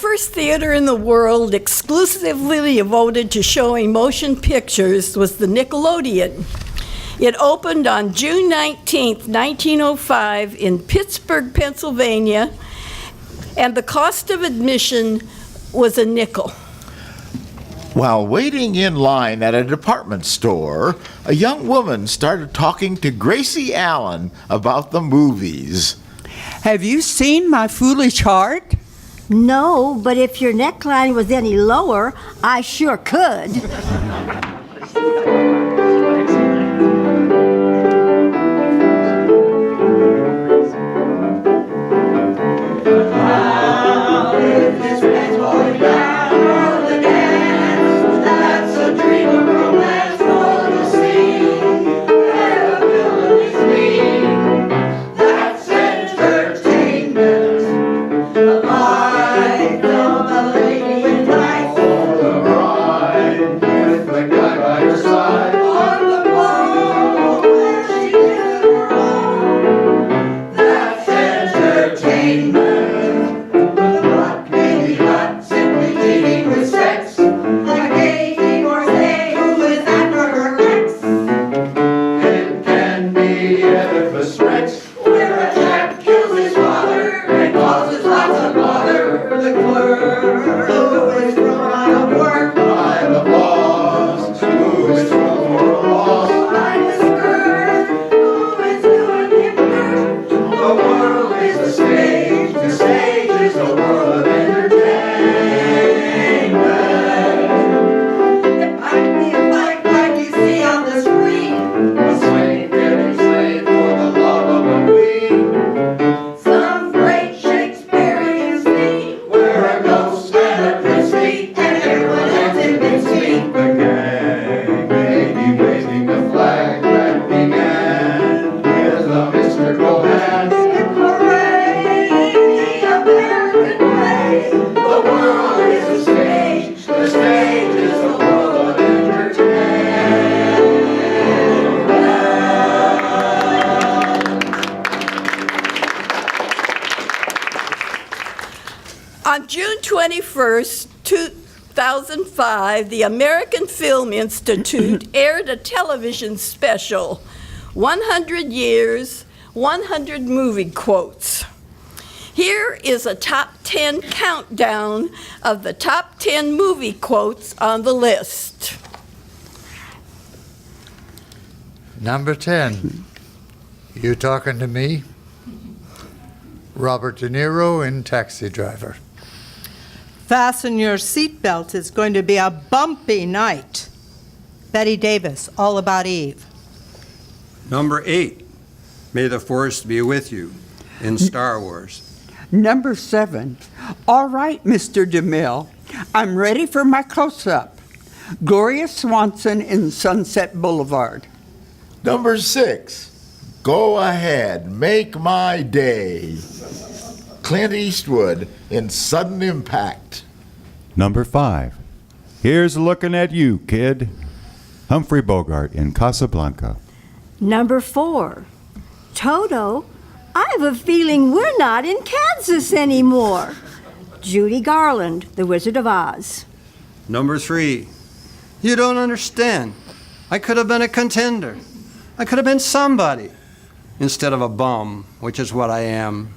first theater in the world exclusively devoted to showing motion pictures was the Nickelodeon. It opened on June 19th, 1905 in Pittsburgh, Pennsylvania, and the cost of admission was a nickel. While waiting in line at a department store, a young woman started talking to Gracie Allen about the movies. Have you seen my foolish heart? No, but if your neckline was any lower, I sure could. On June 21st, 2005, the American Film Institute aired a television special, 100 Years, 100 Movie Quotes. Here is a top 10 countdown of the top 10 movie quotes on the list. Number 10, You Talking to Me? Robert De Niro in Taxi Driver. Fasten your seatbelt. It's going to be a bumpy night. Betty Davis, All About Eve. Number 8, May the Force Be With You in Star Wars. Number 7, All Right, Mr. DeMille, I'm ready for my close-up. Gloria Swanson in Sunset Boulevard. Number 6, Go Ahead, Make My Day. Clint Eastwood in Sudden Impact. Number 5, Here's Looking at You, Kid. Humphrey Bogart in Casablanca. Number 4, Toto, I have a feeling we're not in Kansas anymore. Judy Garland, The Wizard of Oz. Number 3, You Don't Understand. I could have been a contender. I could have been somebody instead of a bum, which is what I am.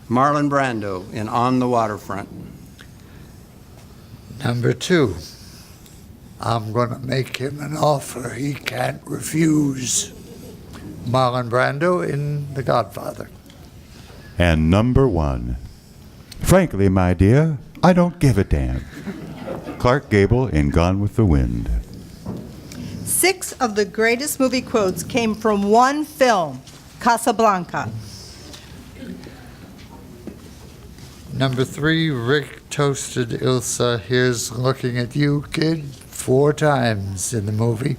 Marlon Brando in On the Waterfront. Number 2, I'm going to make him an offer he can't refuse. Marlon Brando in The Godfather. And number 1, Frankly, my dear, I don't give a damn. Clark Gable in Gone with the Wind. 6 of the greatest movie quotes came from one film, Casablanca. Number 3, Rick toasted Ilsa, Here's Looking at You, Kid, 4 times in the movie.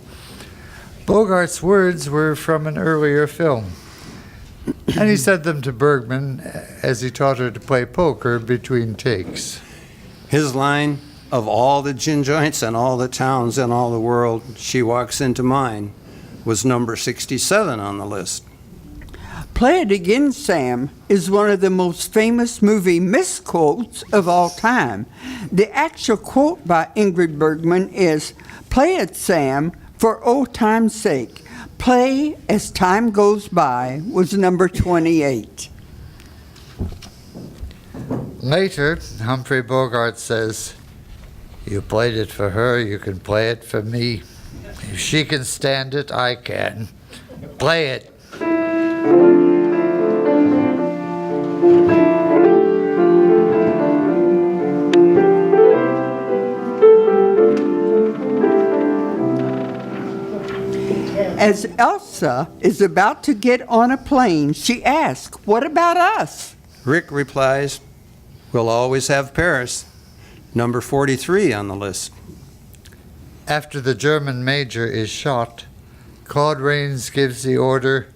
Bogart's words were from an earlier film, and he said them to Bergman as he taught her to play poker between takes. His line, of all the gin joints and all the towns in all the world, she walks into mine, was number 67 on the list. Play It Again, Sam is one of the most famous movie misquotes of all time. The actual quote by Ingrid Bergman is, "Play it, Sam, for old time's sake. Play as time goes by," was number 28. Later, Humphrey Bogart says, "You played it for her, you can play it for me. If she can stand it, I can. Play it." As Elsa is about to get on a plane, she asks, "What about us?" Rick replies, "We'll always have Paris." Number 43 on the list. After the German major is shot, Claude Rains gives the order,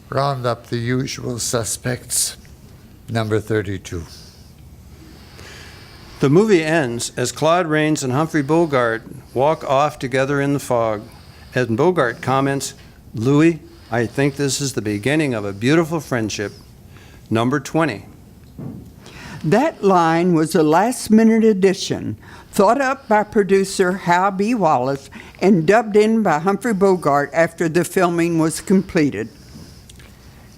"Round up the usual suspects." Number 32. The movie ends as Claude Rains and Humphrey Bogart walk off together in the fog. And Bogart comments, "Louis, I think this is the beginning of a beautiful friendship." Number 20. That line was a last-minute addition, thought up by producer Hal B. Wallace and dubbed in by Humphrey Bogart after the filming was completed.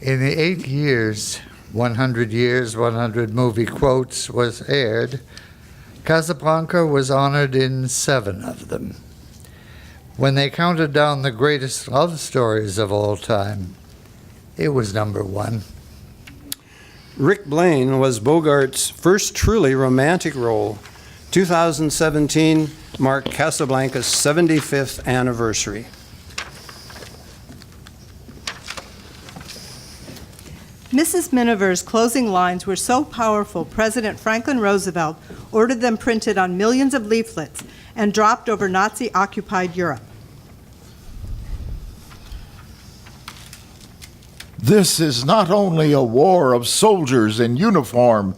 In the 8 years, 100 movie quotes was aired, Casablanca was honored in 7 of them. When they counted down the greatest love stories of all time, it was number 1. Rick Blaine was Bogart's first truly romantic role. 2017 marked Casablanca's 75th anniversary. Mrs. Miniver's closing lines were so powerful, President Franklin Roosevelt ordered them printed on millions of leaflets and dropped over Nazi-occupied Europe. This is not only a war of soldiers in uniform,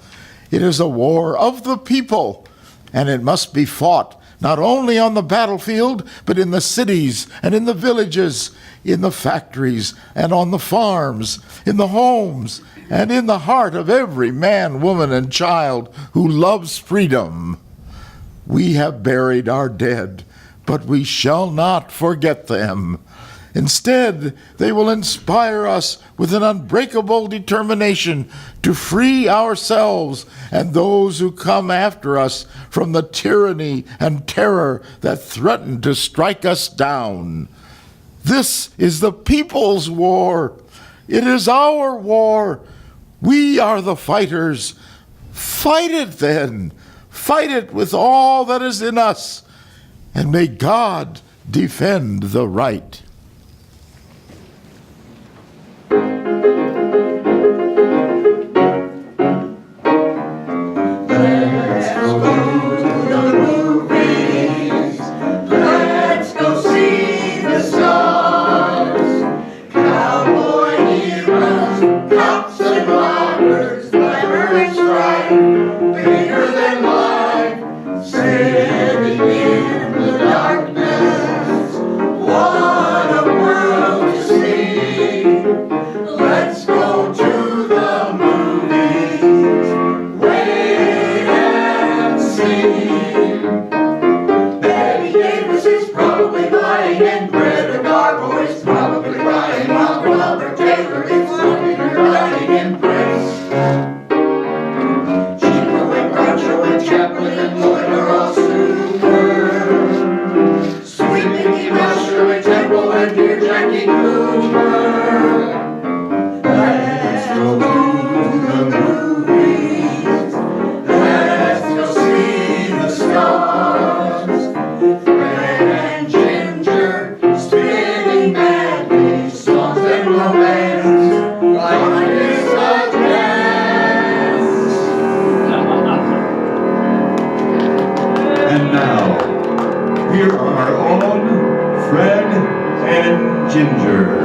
it is a war of the people, and it must be fought not only on the battlefield, but in the cities and in the villages, in the factories and on the farms, in the homes, and in the heart of every man, woman, and child who loves freedom. We have buried our dead, but we shall not forget them. Instead, they will inspire us with an unbreakable determination to free ourselves and those who come after us from the tyranny and terror that threaten to strike us down. This is the people's war. It is our war. We are the fighters. Fight it then. Fight it with all that is in us. And may God defend the right. And now, here are our own Fred and Ginger.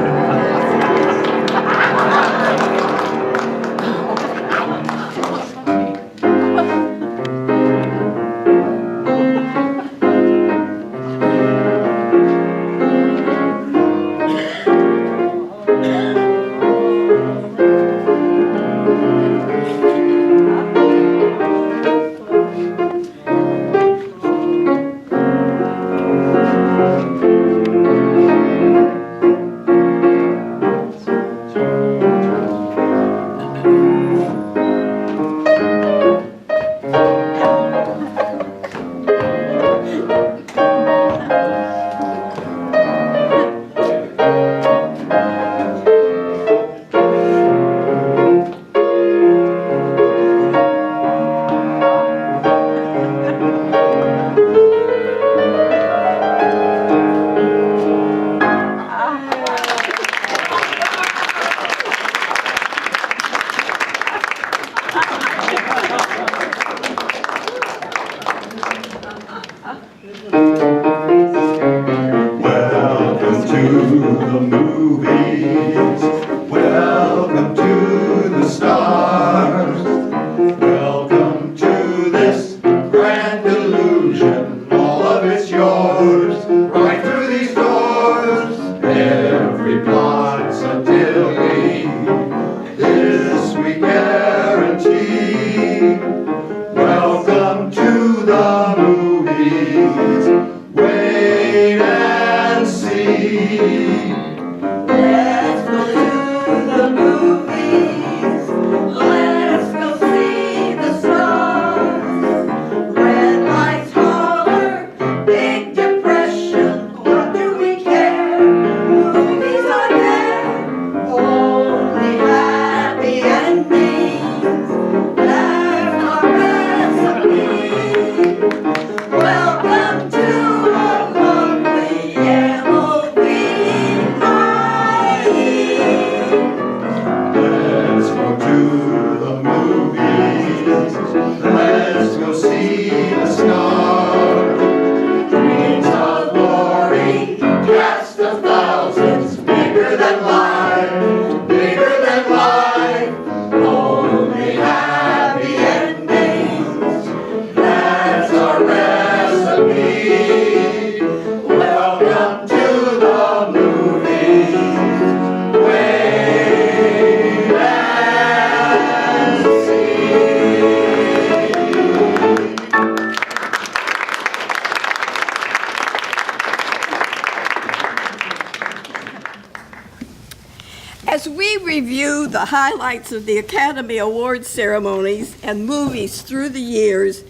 review the highlights of the Academy Award ceremonies and movies through the years,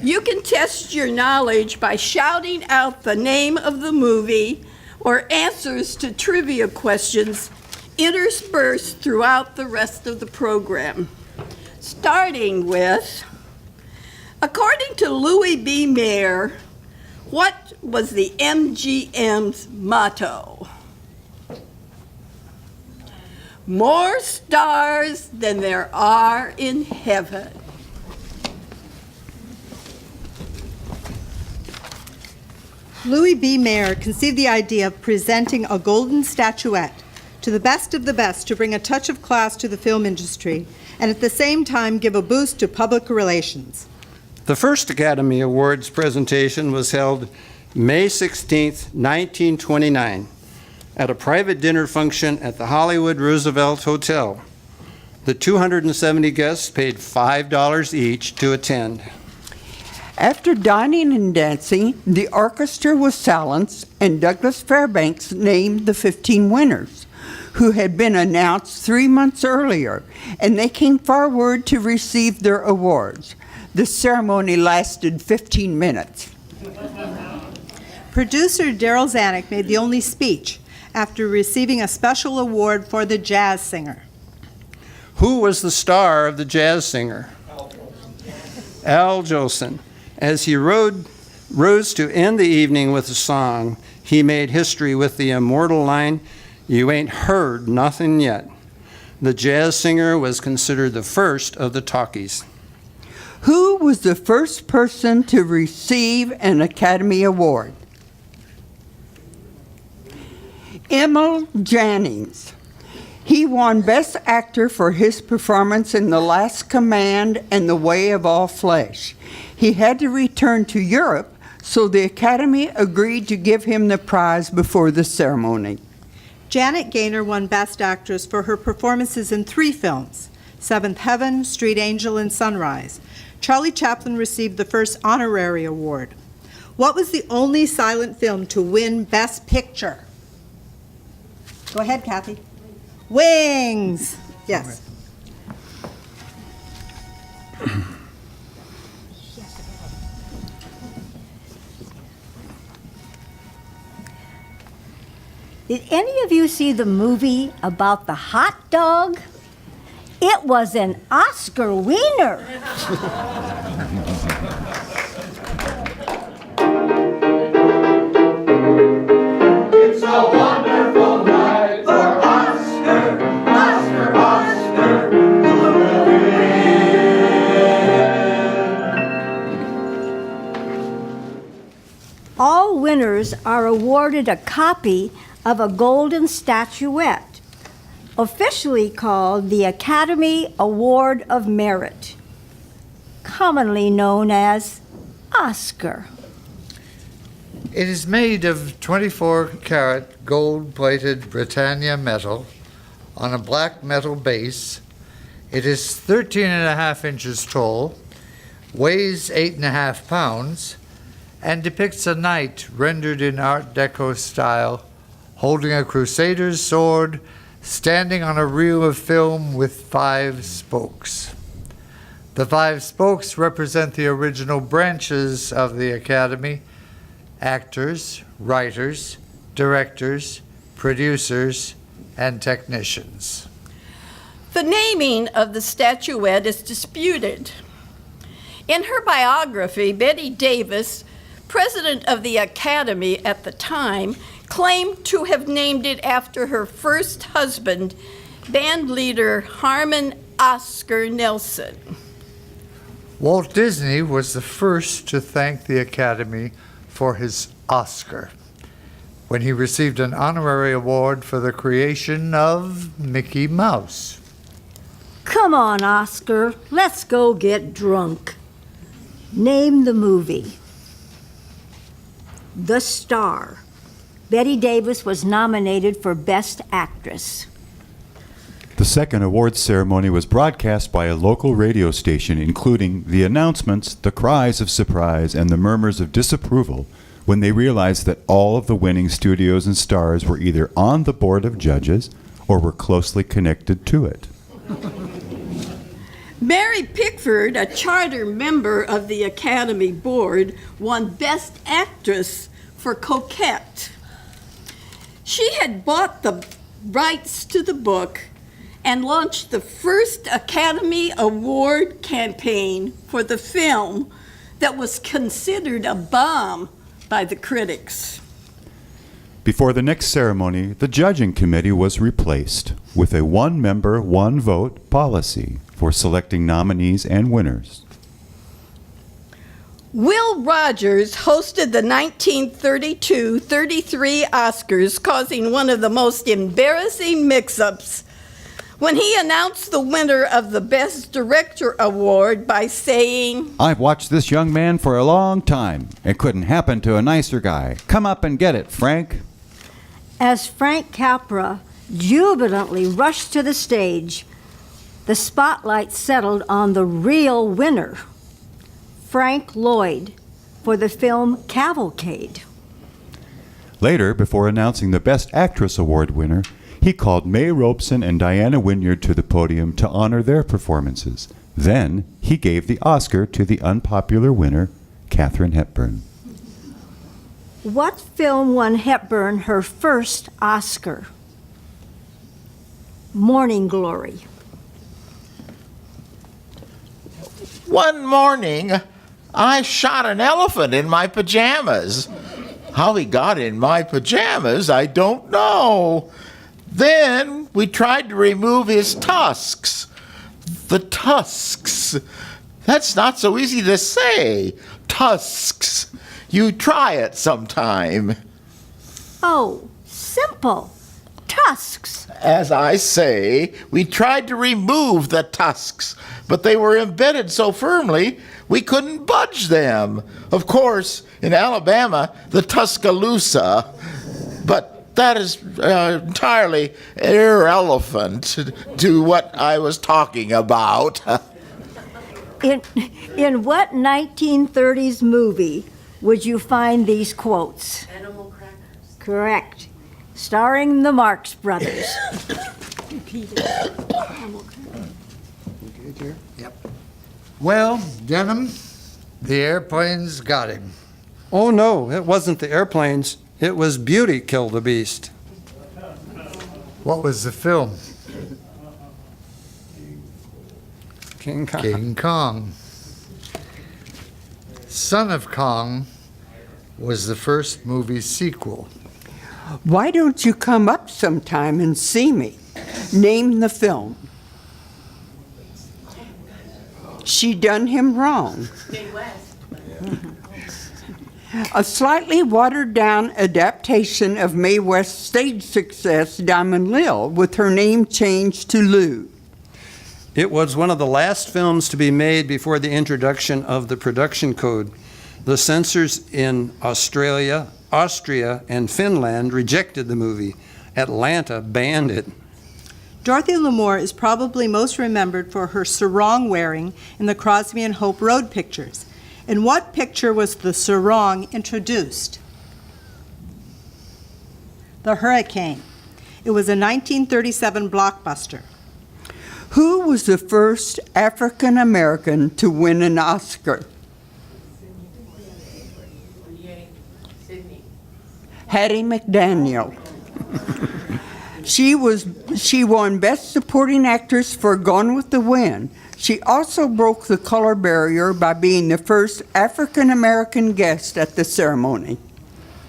you can test your knowledge by shouting out the name of the movie or answers to trivia questions interspersed throughout the rest of the program. Starting with, according to Louis B. Mayer, what was the MGM's motto? More stars than there are in heaven. Louis B. Mayer conceived the idea of presenting a golden statuette to the best of the best to bring a touch of class to the film industry and at the same time give a boost to public relations. The first Academy Awards presentation was held May 16, 1929, at a private dinner function at the Hollywood Roosevelt Hotel. The 270 guests paid $5 each to attend. After dining and dancing, the orchestra was silenced, and Douglas Fairbanks named the 15 winners, who had been announced 3 months earlier, and they came forward to receive their awards. The ceremony lasted 15 minutes. Producer Daryl Zanuck made the only speech after receiving a special award for the jazz singer. Who was the star of the jazz singer? Al Jolson. As he rose to end the evening with a song, he made history with the immortal line, "You ain't heard nothing yet." The jazz singer was considered the first of the talkies. Who was the first person to receive an Academy Award? Emil Jannings. He won Best Actor for his performance in The Last Command and The Way of All Flesh. He had to return to Europe, so the Academy agreed to give him the prize before the ceremony. Janet Gaynor won Best Actress for her performances in 3 films, Seventh Heaven, Street Angel, and Sunrise. Charlie Chaplin received the first honorary award. What was the only silent film to win Best Picture? Go ahead, Kathy. Wings. Yes. Did any of you see the movie about the hot dog? It was an Oscar wiener. It's a wonderful night for Oscar, Oscar, Oscar, who will win? All winners are awarded a copy of a golden statuette, officially called the Academy Award of Merit, commonly known as Oscar. It is made of 24-karat gold-plated Britannia metal on a black metal base. It is 13.5 inches tall, weighs 8.5 pounds, and depicts a knight rendered in Art Deco style, holding a crusader's sword, standing on a reel of film with 5 spokes. The 5 spokes represent the original branches of the Academy: actors, writers, directors, producers, and technicians. The naming of the statuette is disputed. In her biography, Betty Davis, president of the Academy at the time, claimed to have named it after her first husband, band leader Harmon Oscar Nelson. Walt Disney was the first to thank the Academy for his Oscar when he received an honorary award for the creation of Mickey Mouse. Come on, Oscar, let's go get drunk. Name the movie. The Star. Betty Davis was nominated for Best Actress. The second awards ceremony was broadcast by a local radio station, including the announcements, the cries of surprise, and the murmurs of disapproval when they realized that all of the winning studios and stars were either on the board of judges or were closely connected to it. Mary Pickford, a charter member of the Academy Board, won Best Actress for Coquette. She had bought the rights to the book and launched the first Academy Award campaign for the film that was considered a bomb by the critics. Before the next ceremony, the judging committee was replaced with a one-member, one-vote policy for selecting nominees and winners. Will Rogers hosted the 1932-33 Oscars, causing one of the most embarrassing mix-ups when he announced the winner of the Best Director Award by saying, "I've watched this young man for a long time. It couldn't happen to a nicer guy. Come up and get it, Frank." As Frank Capra jubilantly rushed to the stage, the spotlight settled on the real winner, Frank Lloyd, for the film Cavalcade. Later, before announcing the Best Actress Award winner, he called May Robeson and Diana Wynyard to the podium to honor their performances. Then, he gave the Oscar to the unpopular winner, Katharine Hepburn. What film won Hepburn her first Oscar? Morning Glory. One morning, I shot an elephant in my pajamas. How he got in my pajamas, I don't know. Then we tried to remove his tusks. The tusks. That's not so easy to say. Tusks. You try it sometime. Oh, simple. Tusks. As I say, we tried to remove the tusks, but they were embedded so firmly we couldn't budge them. Of course, in Alabama, the Tuscaloosa. But that is entirely irrelevant to what I was talking about. In what 1930s movie would you find these quotes? Animal Crackers. Correct. Starring the Marx Brothers. Well, Denham, the airplanes got him. Oh, no, it wasn't the airplanes. It was Beauty killed the beast. What was the film? King Kong. King Kong. Son of Kong was the first movie sequel. Why don't you come up sometime and see me? Name the film. She done him wrong. A slightly watered-down adaptation of Mae West's stage success, Diamond Lil, with her name changed to Lou. It was one of the last films to be made before the introduction of the production code. The censors in Australia, Austria, and Finland rejected the movie. Atlanta banned it. Dorothy Lamour is probably most remembered for her sarong wearing in the Crosby and Hope Road pictures. In what picture was the sarong introduced? The Hurricane. It was a 1937 blockbuster. Who was the first African American to win an Oscar? Hattie McDaniel. She won Best Supporting Actress for Gone with the Wind. She also broke the color barrier by being the first African American guest at the ceremony.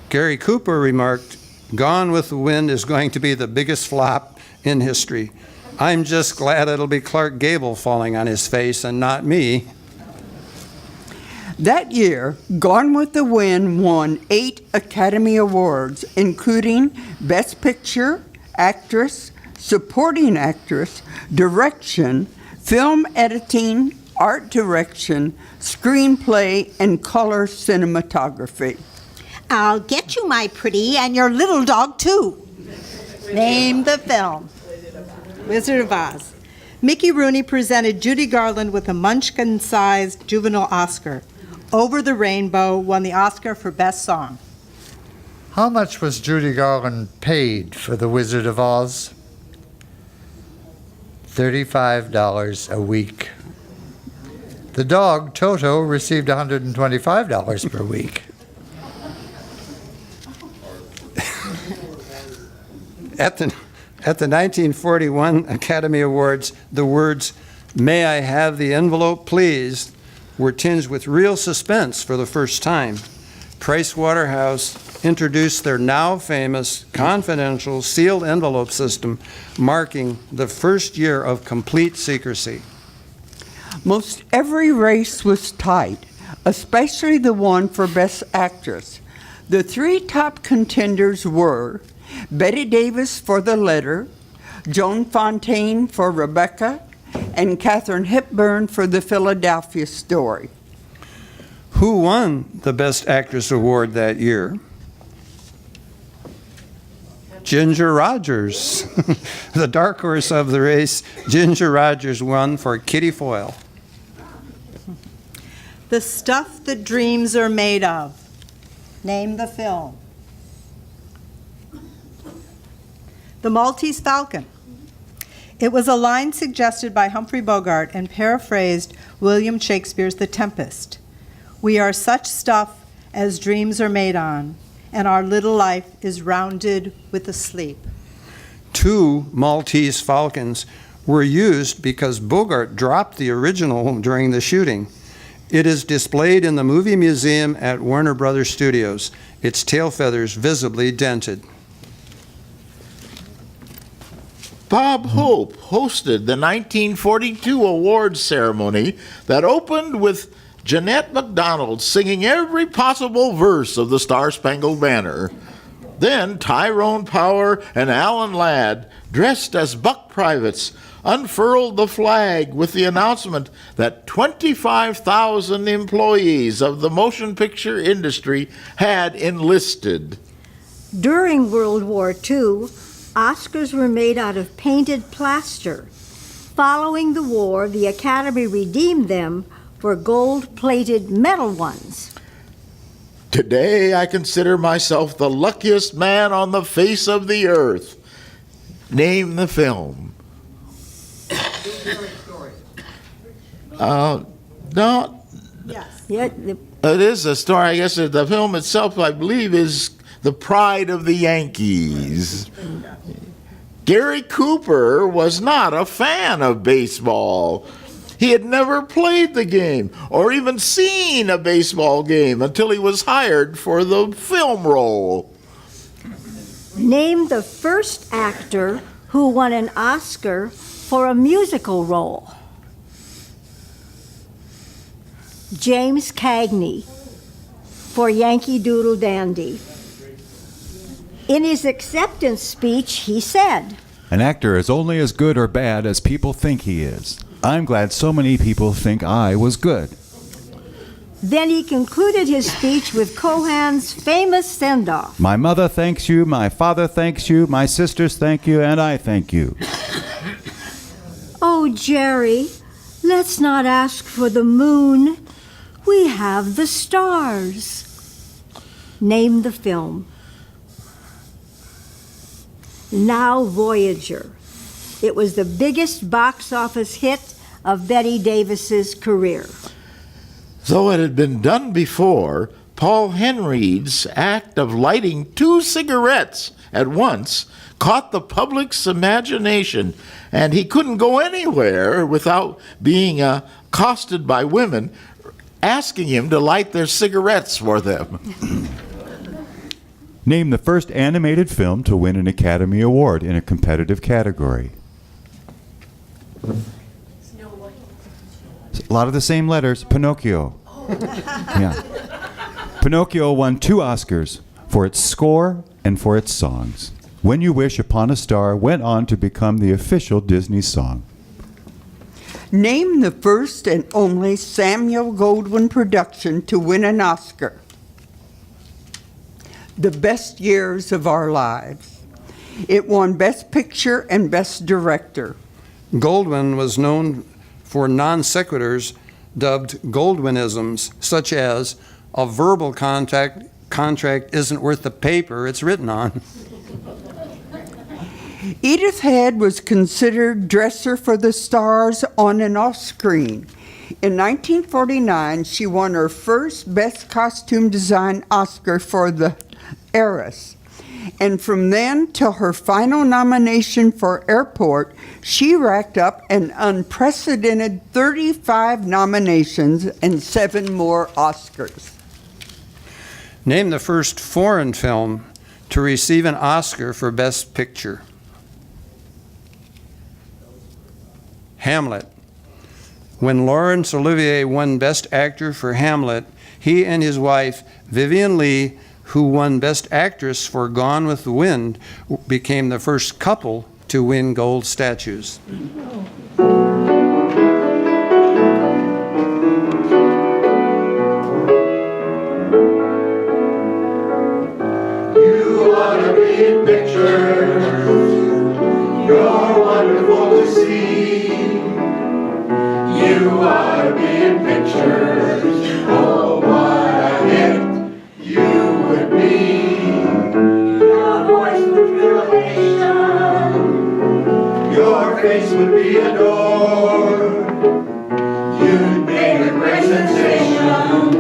Gary Cooper remarked, "Gone with the Wind is going to be the biggest flop in history. I'm just glad it'll be Clark Gable falling on his face and not me." That year, Gone with the Wind won 8 Academy Awards, including Best Picture, Actress, Supporting Actress, Direction, Film Editing, Art Direction, Screenplay, and Color Cinematography. I'll get you, my pretty, and your little dog, too. Name the film. Wizard of Oz. Mickey Rooney presented Judy Garland with a Munchkin-sized juvenile Oscar. Over the Rainbow won the Oscar for Best Song. How much was Judy Garland paid for The Wizard of Oz? $35 a week. The dog, Toto, received $125 per week. At the 1941 Academy Awards, the words, "May I have the envelope, please," were tinged with real suspense for the first time. Price Waterhouse introduced their now famous confidential sealed envelope system, marking the first year of complete secrecy. Most every race was tight, especially the one for Best Actress. The three top contenders were Bette Davis for The Letter, Joan Fontaine for Rebecca, and Katharine Hepburn for The Philadelphia Story. Who won the Best Actress award that year? Ginger Rogers. The dark horse of the race, Ginger Rogers won for Kitty Foyle. The Stuff That Dreams Are Made Of. Name the film. The Maltese Falcon. It was a line suggested by Humphrey Bogart and paraphrased William Shakespeare's The Tempest. We are such stuff as dreams are made on, and our little life is rounded with a sleep. 2 Maltese Falcons were used because Bogart dropped the original during the shooting. It is displayed in the Movie Museum at Warner Brothers Studios, its tail feathers visibly dented. Bob Hope hosted the 1942 awards ceremony that opened with Jeanette MacDonald singing every possible verse of the Star-Spangled Banner. Then Tyrone Power and Alan Ladd, dressed as buck privates, unfurled the flag with the announcement that 25,000 employees of the motion picture industry had enlisted. During World War II, Oscars were made out of painted plaster. Following the war, the Academy redeemed them for gold-plated metal ones. Today, I consider myself the luckiest man on the face of the earth. Name the film. No, Yes. Yeah, it is a story. I guess the film itself, I believe, is The Pride of the Yankees. Gary Cooper was not a fan of baseball. He had never played the game or even seen a baseball game until he was hired for the film role. Name the first actor who won an Oscar for a musical role. James Cagney for Yankee Doodle Dandy. In his acceptance speech, he said, An actor is only as good or bad as people think he is. I'm glad so many people think I was good. Then he concluded his speech with Cohan's famous send-off. My mother thanks you, my father thanks you, my sisters thank you, and I thank you. Oh, Jerry, let's not ask for the moon. We have the stars. Name the film. Now Voyager. It was the biggest box office hit of Bette Davis's career. Though it had been done before, Paul Henreid's act of lighting 2 cigarettes at once caught the public's imagination, and he couldn't go anywhere without being accosted by women asking him to light their cigarettes for them. Name the first animated film to win an Academy Award in a competitive category. A lot of the same letters. Pinocchio. Yeah. Pinocchio won 2 Oscars for its score and for its songs. When You Wish Upon a Star went on to become the official Disney song. Name the first and only Samuel Goldwyn production to win an Oscar. The Best Years of Our Lives. It won Best Picture and Best Director. Goldwyn was known for non sequiturs dubbed Goldwynisms, such as a verbal contract isn't worth the paper it's written on. Edith Head was considered dresser for the stars on and off screen. In 1949, she won her first Best Costume Design Oscar for The Heiress. And from then till her final nomination for Airport, she racked up an unprecedented 35 nominations and 7 more Oscars. Name the first foreign film to receive an Oscar for Best Picture. Hamlet. When Laurence Olivier won Best Actor for Hamlet, he and his wife, Vivien Leigh, who won Best Actress for Gone with the Wind, became the first couple to win gold statues. You ought to be in pictures. You're wonderful to see. You ought to be in pictures. Oh, what a hit you would be. Your voice would fill a nation. Your face would be adored. You'd make a great sensation.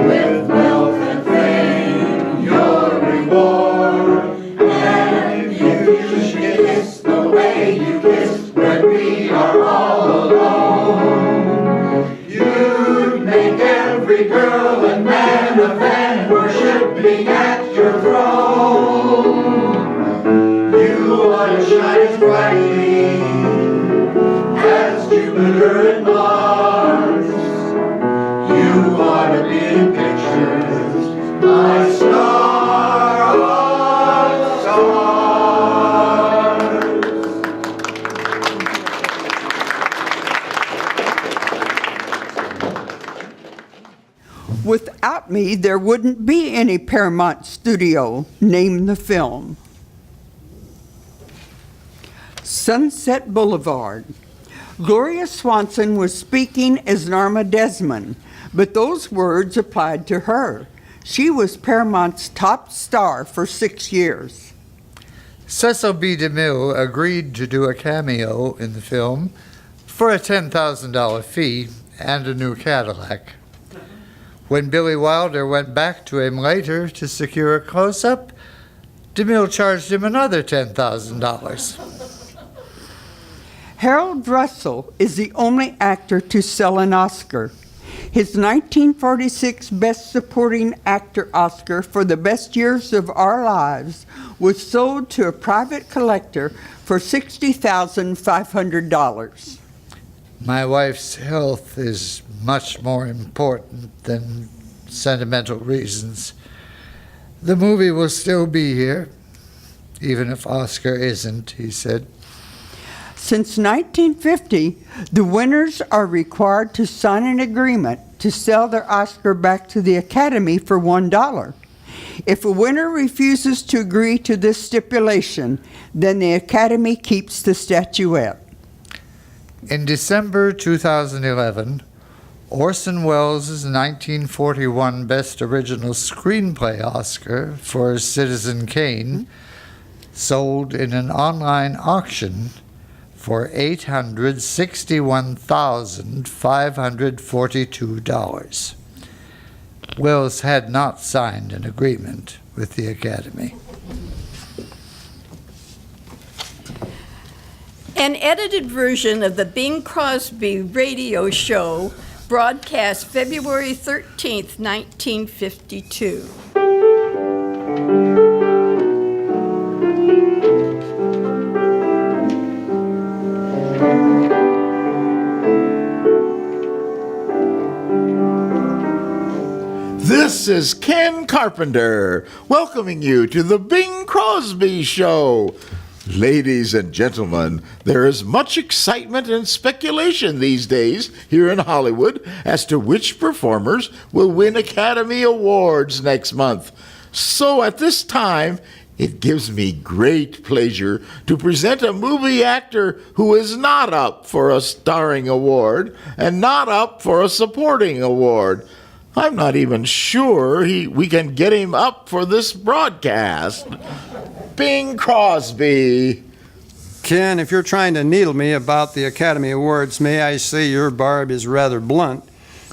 With wealth and fame, your reward. And if you should kiss the way you kissed when we are all alone, you'd make every girl and man a fan worshiping at your throne. You ought to shine as brightly as Jupiter and Mars. You ought to be in pictures, my star of stars. Without me, there wouldn't be any Paramount Studio. Name the film. Sunset Boulevard. Gloria Swanson was speaking as Norma Desmond, but those words applied to her. She was Paramount's top star for 6 years. Cecil B. DeMille agreed to do a cameo in the film for a $10,000 fee and a new Cadillac. When Billy Wilder went back to him later to secure a close-up, DeMille charged him another $10,000. Harold Russell is the only actor to sell an Oscar. His 1946 Best Supporting Actor Oscar for The Best Years of Our Lives was sold to a private collector for $60,500. My wife's health is much more important than sentimental reasons. The movie will still be here, even if Oscar isn't, he said. Since 1950, the winners are required to sign an agreement to sell their Oscar back to the Academy for $1. If a winner refuses to agree to this stipulation, then the Academy keeps the statuette. In December 2011, Orson Welles' 1941 Best Original Screenplay Oscar for Citizen Kane sold in an online auction for $861,542. Welles had not signed an agreement with the Academy. An edited version of the Bing Crosby radio show broadcast February 13th, 1952. This is Ken Carpenter, welcoming you to the Bing Crosby Show. Ladies and gentlemen, there is much excitement and speculation these days here in Hollywood as to which performers will win Academy Awards next month. So at this time, it gives me great pleasure to present a movie actor who is not up for a starring award and not up for a supporting award. I'm not even sure we can get him up for this broadcast. Bing Crosby. Ken, if you're trying to needle me about the Academy Awards, may I say your barb is rather blunt,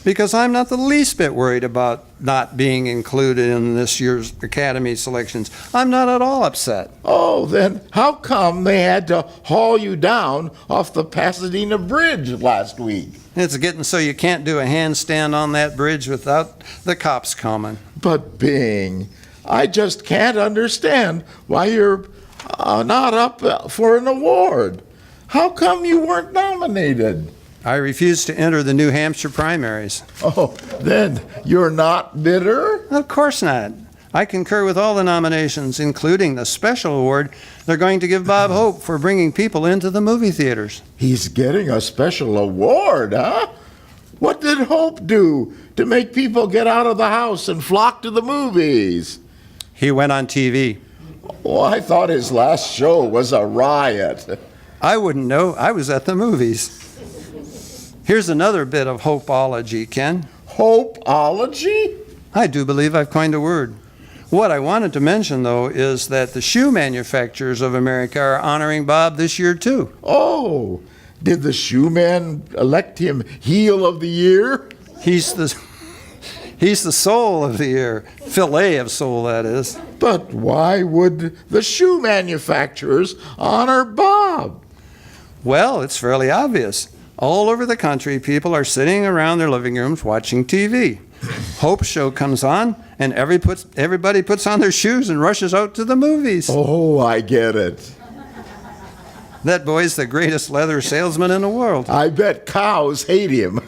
because I'm not the least bit worried about not being included in this year's Academy selections. I'm not at all upset. Oh, then how come they had to haul you down off the Pasadena Bridge last week? It's getting so you can't do a handstand on that bridge without the cops coming. But Bing, I just can't understand why you're not up for an award. How come you weren't nominated? I refuse to enter the New Hampshire primaries. Oh, then you're not bitter? Of course not. I concur with all the nominations, including the special award they're going to give Bob Hope for bringing people into the movie theaters. He's getting a special award, huh? What did Hope do to make people get out of the house and flock to the movies? He went on TV. Oh, I thought his last show was a riot. I wouldn't know. I was at the movies. Here's another bit of hopeology, Ken. Hopeology? I do believe I've coined a word. What I wanted to mention, though, is that the shoe manufacturers of America are honoring Bob this year, too. Oh, did the shoeman elect him heel of the year? He's the soul of the year. Fillet of soul, that is. But why would the shoe manufacturers honor Bob? Well, it's fairly obvious. All over the country, people are sitting around their living rooms watching TV. Hope's show comes on, and everybody puts on their shoes and rushes out to the movies. Oh, I get it. That boy's the greatest leather salesman in the world. I bet cows hate him.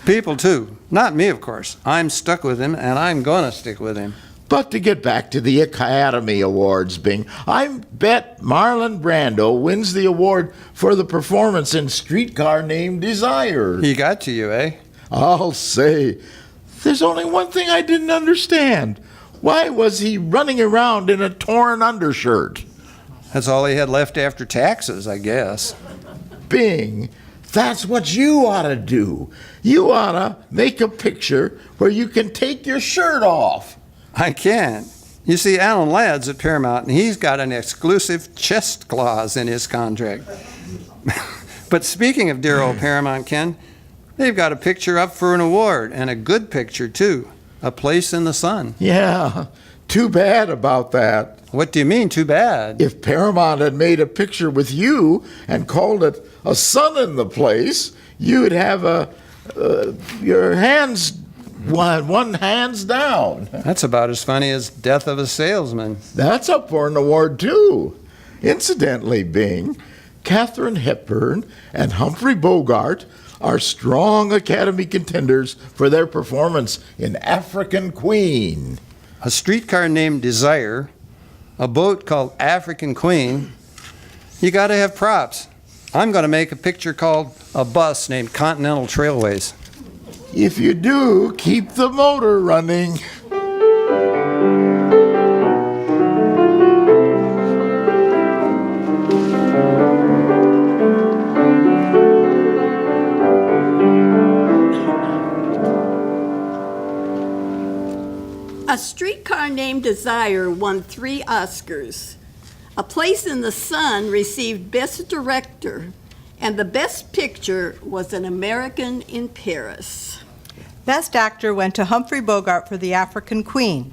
People, too. Not me, of course. I'm stuck with him, and I'm going to stick with him. But to get back to the Academy Awards, Bing, I bet Marlon Brando wins the award for the performance in Streetcar Named Desire. He got to you, eh? I'll say, there's only one thing I didn't understand. Why was he running around in a torn undershirt? That's all he had left after taxes, I guess. Bing, that's what you ought to do. You ought to make a picture where you can take your shirt off. I can't. You see, Alan Ladd's at Paramount, and he's got an exclusive chest clause in his contract. But speaking of dear old Paramount, Ken, they've got a picture up for an award, and a good picture, too. A Place in the Sun. Yeah, too bad about that. What do you mean, too bad? If Paramount had made a picture with you and called it A Sun in the Place, you'd have your hands, one hands down. That's about as funny as Death of a Salesman. That's up for an award, too. Incidentally, Bing, Katharine Hepburn and Humphrey Bogart are strong Academy contenders for their performance in African Queen. A Streetcar Named Desire, a boat called African Queen. You got to have props. I'm going to make a picture called A Bus Named Continental Trailways. If you do, keep the motor running. A Streetcar Named Desire won 3 Oscars. A Place in the Sun received Best Director, and the Best Picture was An American in Paris. Best Actor went to Humphrey Bogart for The African Queen.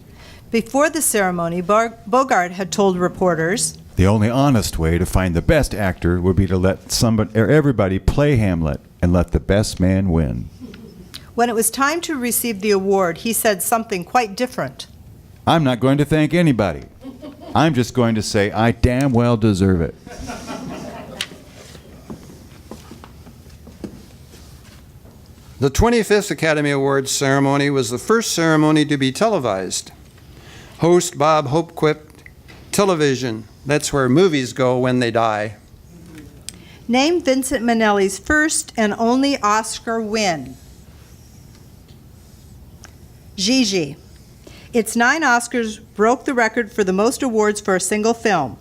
Before the ceremony, Bogart had told reporters, The only honest way to find the best actor would be to let somebody or everybody play Hamlet and let the best man win. when it was time to receive the award, he said something quite different. I'm not going to thank anybody. I'm just going to say I damn well deserve it. The 25th Academy Awards ceremony was the first ceremony to be televised. Host Bob Hope quipped, "Television, that's where movies go when they die." Name Vincent Minnelli's first and only Oscar win. Gigi. Its 9 Oscars broke the record for the most awards for a single film.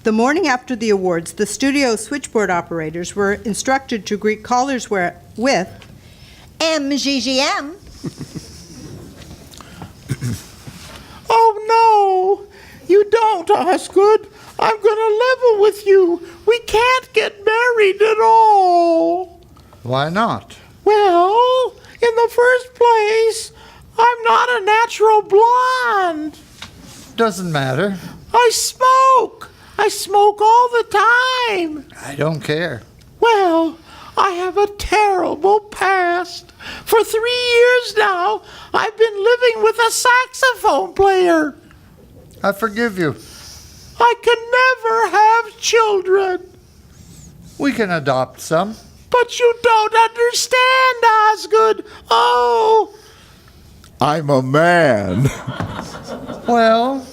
The morning after the awards, the studio switchboard operators were instructed to greet callers with MGGM. Oh, no, you don't, Osgood. I'm going to level with you. We can't get married at all. Why not? Well, in the first place, I'm not a natural blonde. Doesn't matter. I smoke. I smoke all the time. I don't care. Well, I have a terrible past. For 3 years now, I've been living with a saxophone player. I forgive you. I can never have children. We can adopt some. But you don't understand, Osgood. Oh, I'm a man. Well,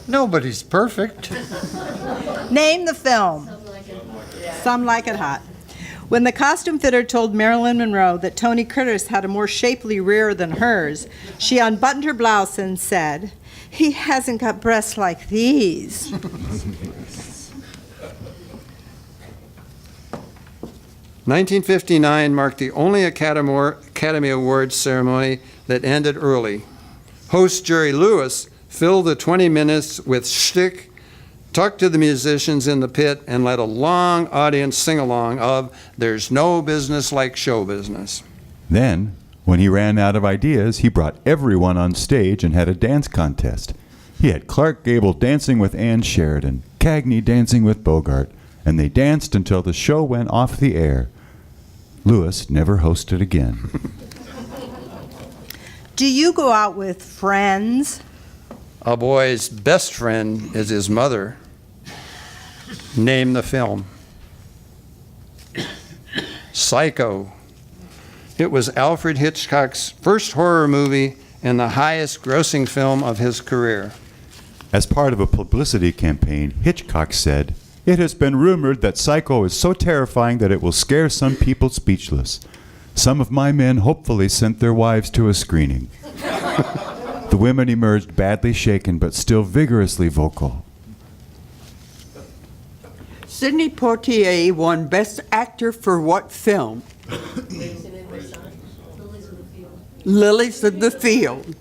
nobody's perfect. Name the film. Some Like It Hot. When the costume fitter told Marilyn Monroe that Tony Curtis had a more shapely rear than hers, she unbuttoned her blouse and said, "He hasn't got breasts like these." 1959 marked the only Academy Awards ceremony that ended early. Host Jerry Lewis filled the 20 minutes with shtick, talked to the musicians in the pit, and led a long audience sing-along of "There's No Business Like Show Business." Then, when he ran out of ideas, he brought everyone on stage and had a dance contest. He had Clark Gable dancing with Ann Sheridan, Cagney dancing with Bogart, and they danced until the show went off the air. Lewis never hosted again. Do you go out with friends? A boy's best friend is his mother. Name the film. Psycho. It was Alfred Hitchcock's first horror movie and the highest grossing film of his career. As part of a publicity campaign, Hitchcock said, "It has been rumored that Psycho is so terrifying that it will scare some people speechless. Some of my men hopefully sent their wives to a screening." The women emerged badly shaken but still vigorously vocal. Sidney Poitier won Best Actor for what film? Lilies of the Field.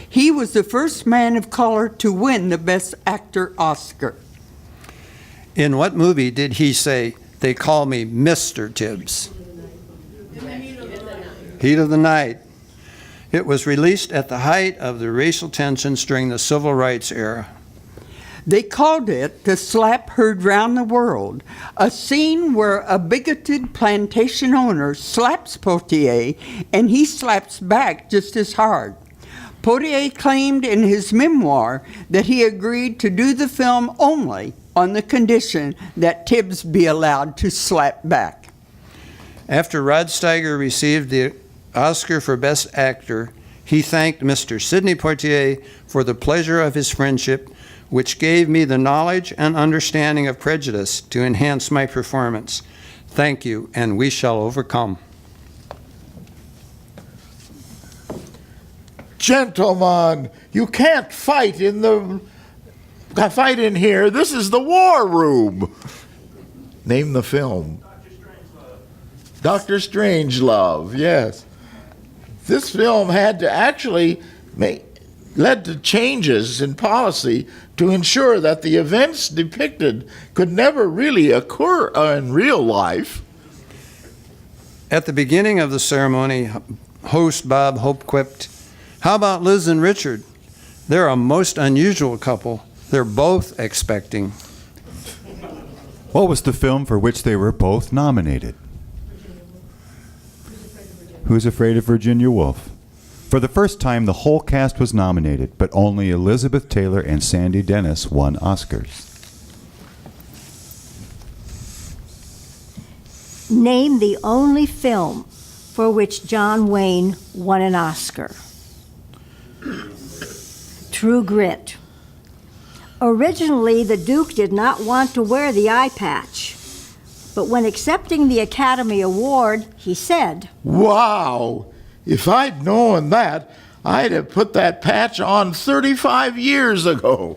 He was the first man of color to win the Best Actor Oscar. In what movie did he say, "They call me Mr. Tibbs"? Heat of the Night. It was released at the height of the racial tensions during the Civil Rights era. They called it The Slap Heard Round the World, a scene where a bigoted plantation owner slaps Poitier and he slaps back just as hard. Poitier claimed in his memoir that he agreed to do the film only on the condition that Tibbs be allowed to slap back. After Rod Steiger received the Oscar for Best Actor, he thanked Mr. Sidney Poitier for the pleasure of his friendship, which gave me the knowledge and understanding of prejudice to enhance my performance. Thank you, and we shall overcome. Gentlemen, you can't fight in here. This is the war room. Name the film. Dr. Strangelove, yes. This film had to actually led to changes in policy to ensure that the events depicted could never really occur in real life. At the beginning of the ceremony, host Bob Hope quipped, "How about Liz and Richard? They're a most unusual couple. They're both expecting." What was the film for which they were both nominated? Who's Afraid of Virginia Woolf? For the first time, the whole cast was nominated, but only Elizabeth Taylor and Sandy Dennis won Oscars. Name the only film for which John Wayne won an Oscar. True Grit. Originally, the Duke did not want to wear the eye patch, but when accepting the Academy Award, he said, Wow! If I'd known that, I'd have put that patch on 35 years ago.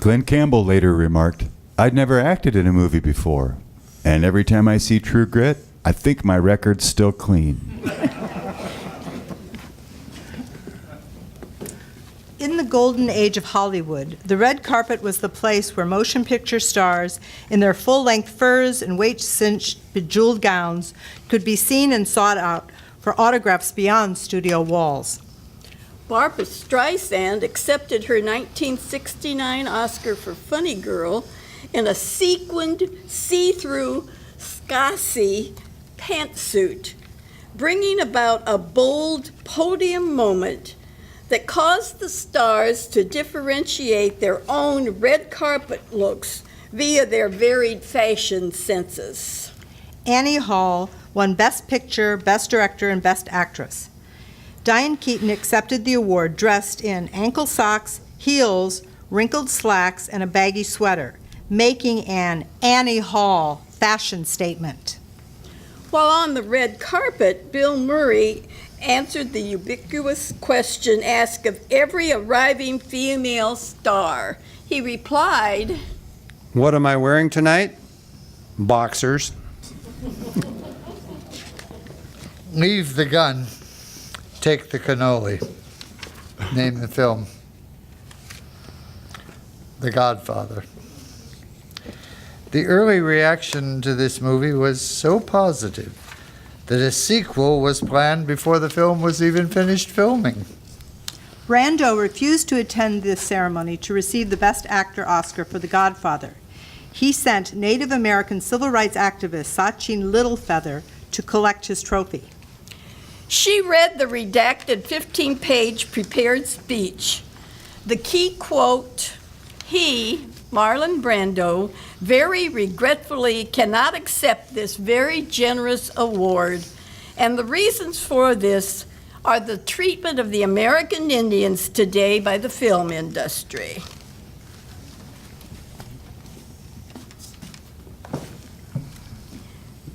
Glenn Campbell later remarked, "I'd never acted in a movie before, and every time I see True Grit, I think my record's still clean." In the golden age of Hollywood, the red carpet was the place where motion picture stars in their full-length furs and weight-cinched bejeweled gowns could be seen and sought out for autographs beyond studio walls. Barbra Streisand accepted her 1969 Oscar for Funny Girl in a sequined, see-through Stasi pantsuit, bringing about a bold podium moment that caused the stars to differentiate their own red carpet looks via their varied fashion senses. Annie Hall won Best Picture, Best Director, and Best Actress. Diane Keaton accepted the award dressed in ankle socks, heels, wrinkled slacks, and a baggy sweater, making an Annie Hall fashion statement. While on the red carpet, Bill Murray answered the ubiquitous question asked of every arriving female star. He replied, What am I wearing tonight? Boxers. Leave the gun. Take the cannoli. Name the film. The Godfather. The early reaction to this movie was so positive that a sequel was planned before the film was even finished filming. Brando refused to attend this ceremony to receive the Best Actor Oscar for The Godfather. He sent Native American civil rights activist Sachin Littlefeather to collect his trophy. she read the redacted 15-page prepared speech. The key quote, he, Marlon Brando, very regretfully cannot accept this very generous award, and the reasons for this are the treatment of the American Indians today by the film industry.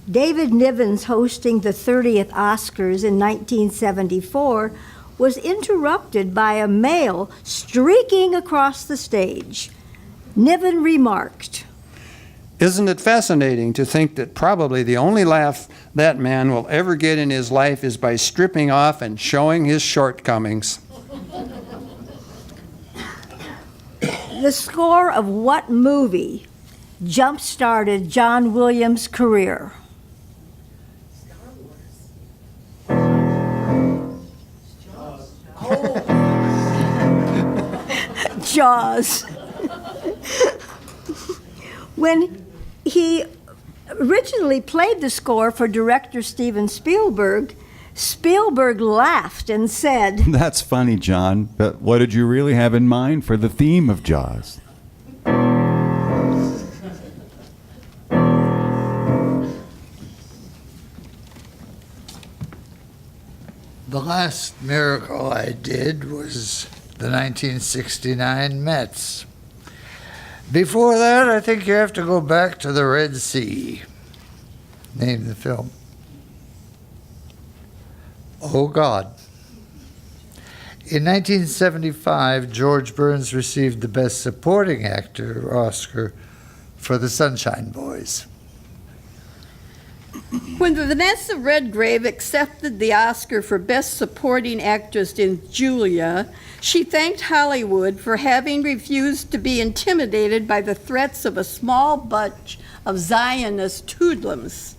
David Niven's hosting the 30th Oscars in 1974 was interrupted by a male streaking across the stage. Niven remarked, Isn't it fascinating to think that probably the only laugh that man will ever get in his life is by stripping off and showing his shortcomings? the score of what movie jump-started John Williams' career? Jaws. When he originally played the score for director Steven Spielberg, Spielberg laughed and said, That's funny, John, but what did you really have in mind for the theme of Jaws? The last miracle I did was the 1969 Mets. Before that, I think you have to go back to the Red Sea. Name the film. Oh, God. In 1975, George Burns received the Best Supporting Actor Oscar for The Sunshine Boys. When Vanessa Redgrave accepted the Oscar for Best Supporting Actress in Julia, she thanked Hollywood for having refused to be intimidated by the threats of a small bunch of Zionist hoodlums,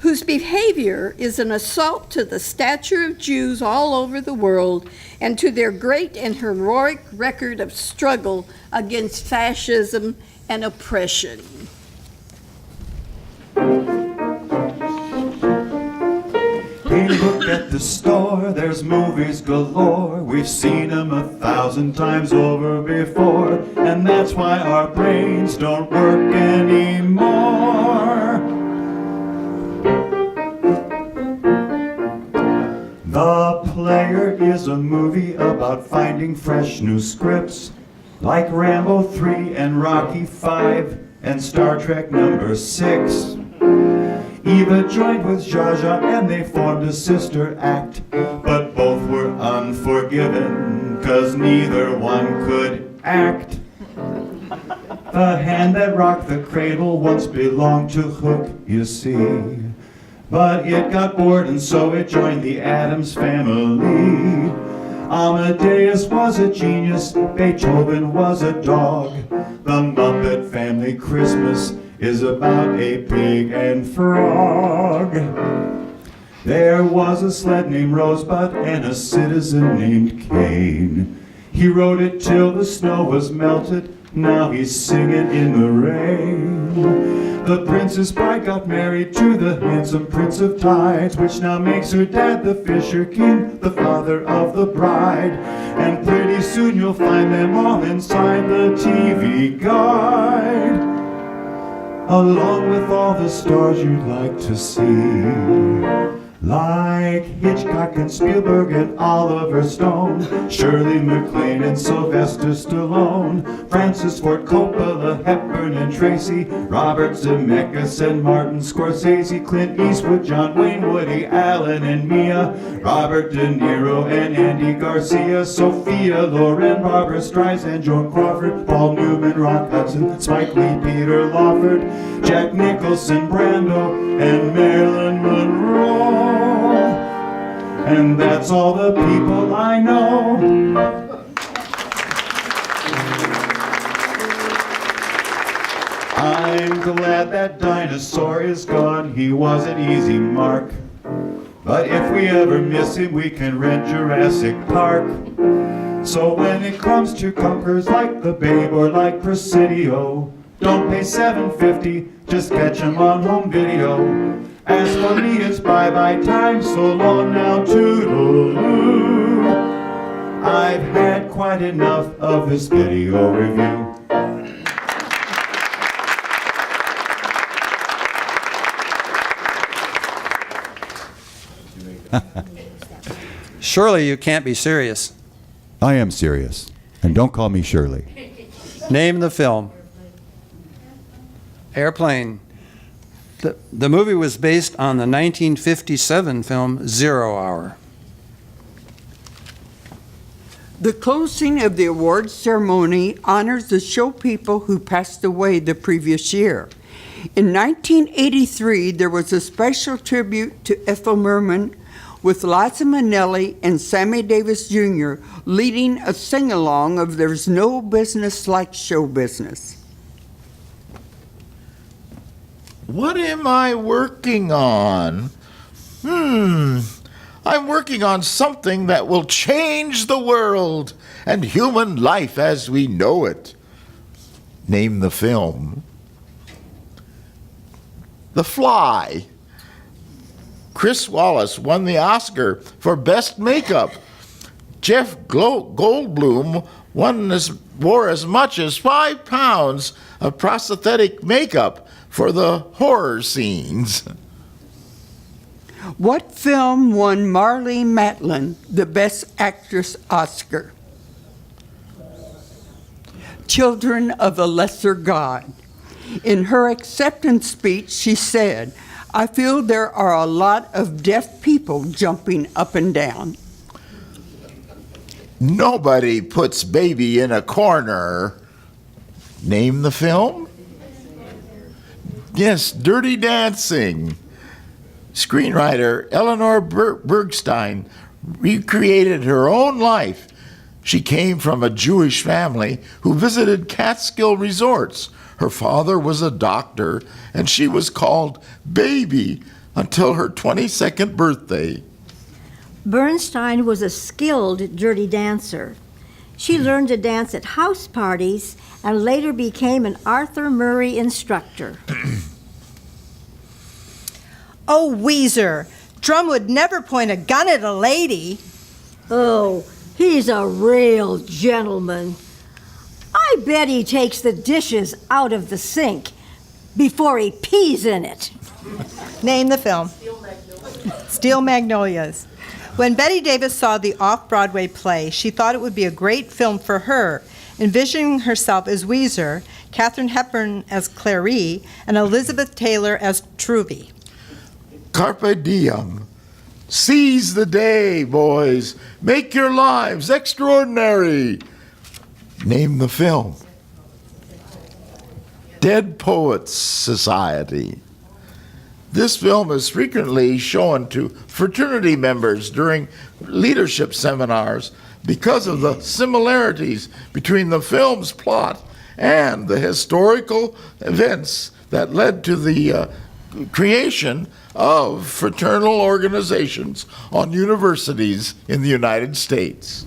whose behavior is an assault to the stature of Jews all over the world and to their great and heroic record of struggle against fascism and oppression. Hey, look at the store, there's movies galore. We've seen them 1,000 times over before, and that's why our brains don't work anymore. The Player is a movie about finding fresh new scripts, like Rambo 3 and Rocky 5 and Star Trek #6. Eva joined with Zsa Zsa and they formed a sister act, but both were unforgiven, 'cause neither one could act. The hand that rocked the cradle once belonged to Hook, you see, but it got bored and so it joined the Addams family. Amadeus was a genius, Beethoven was a dog. The Muppet Family Christmas is about a pig and frog. There was a sled named Rosebud and a citizen named Cain. He rode it till the snow was melted, now he's singing in the rain. The Princess Bride got married to the handsome Prince of Tides, which now makes her dad the Fisher King, the father of the bride. And pretty soon you'll find them all inside the TV guide, along with all the stars you'd like to see, like Hitchcock and Spielberg and Oliver Stone, Shirley MacLaine and Sylvester Stallone, Francis Ford Coppola, Hepburn and Tracy, Robert Zemeckis and Martin Scorsese, Clint Eastwood, John Wayne, Woody Allen and Mia, Robert De Niro and Andy Garcia, Sophia Loren, Barbara Streisand, Joan Crawford, Paul Newman, Rock Hudson, Spike Lee, Peter Lawford, Jack Nicholson, Brando, and Marilyn Monroe. And that's all the people I know. I'm glad that dinosaur is gone. He was an easy mark. But if we ever miss him, we can rent Jurassic Park. So when it comes to clunkers like The Babe or like Presidio, don't pay $7.50, just catch him on home video. As for me, it's bye-bye time, so long now, toodaloo. I've had quite enough of this video review. Surely you can't be serious. I am serious. And don't call me Shirley. Name the film. Airplane. The movie was based on the 1957 film 0 Hour. The closing of the awards ceremony honors the show people who passed away the previous year. In 1983, there was a special tribute to Ethel Merman with Liza Minnelli and Sammy Davis Jr. leading a sing-along of There's No Business Like Show Business. What am I working on? I'm working on something that will change the world and human life as we know it. Name the film. The Fly. Chris Wallace won the Oscar for Best Makeup. Jeff Goldblum wore as much as 5 pounds of prosthetic makeup for the horror scenes. What film won Marlee Matlin the Best Actress Oscar? Children of a Lesser God. In her acceptance speech, she said, "I feel there are a lot of deaf people jumping up and down." Nobody puts baby in a corner. Name the film? Yes, Dirty Dancing. Screenwriter Eleanor Bergstein recreated her own life. She came from a Jewish family who visited Catskill resorts. Her father was a doctor, and she was called Baby until her 22nd birthday. Bernstein was a skilled dirty dancer. She learned to dance at house parties and later became an Arthur Murray instructor. Oh, Weezer. Drum would never point a gun at a lady. Oh, he's a real gentleman. I bet he takes the dishes out of the sink before he pees in it. Name the film. Steel Magnolias. When Betty Davis saw the off-Broadway play, she thought it would be a great film for her, envisioning herself as Weezer, Katharine Hepburn as Clary, and Elizabeth Taylor as Truvy. Carpe diem. Seize the day, boys. Make your lives extraordinary. Name the film. Dead Poets Society. This film is frequently shown to fraternity members during leadership seminars, because of the similarities between the film's plot and the historical events that led to the creation of fraternal organizations on universities in the United States.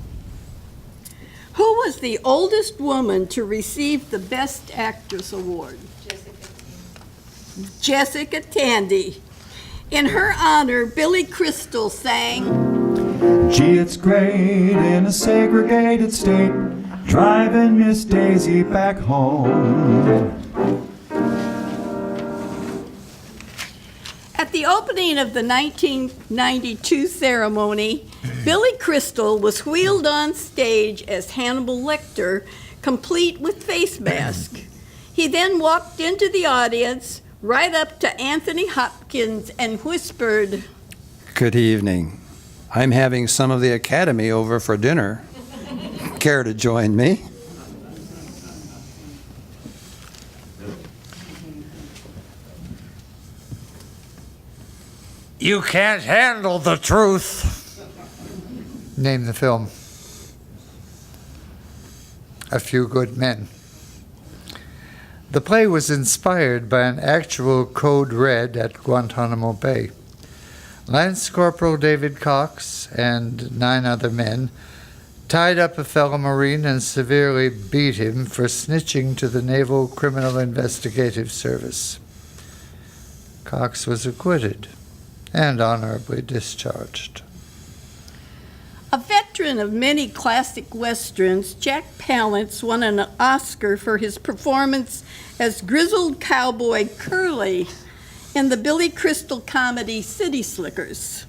Who was the oldest woman to receive the Best Actress Award? Jessica Tandy. In her honor, Billy Crystal sang, Gee, it's great in a segregated state, driving Miss Daisy back home. At the opening of the 1992 ceremony, Billy Crystal was wheeled on stage as Hannibal Lecter, complete with face mask. He then walked into the audience, right up to Anthony Hopkins, and whispered, Good evening. I'm having some of the Academy over for dinner. Care to join me? You can't handle the truth. Name the film. A Few Good Men. The play was inspired by an actual code red at Guantanamo Bay. Lance Corporal David Cox and 9 other men tied up a fellow Marine and severely beat him for snitching to the Naval Criminal Investigative Service. Cox was acquitted and honorably discharged. A veteran of many classic westerns, Jack Palance won an Oscar for his performance as grizzled cowboy Curly in the Billy Crystal comedy City Slickers.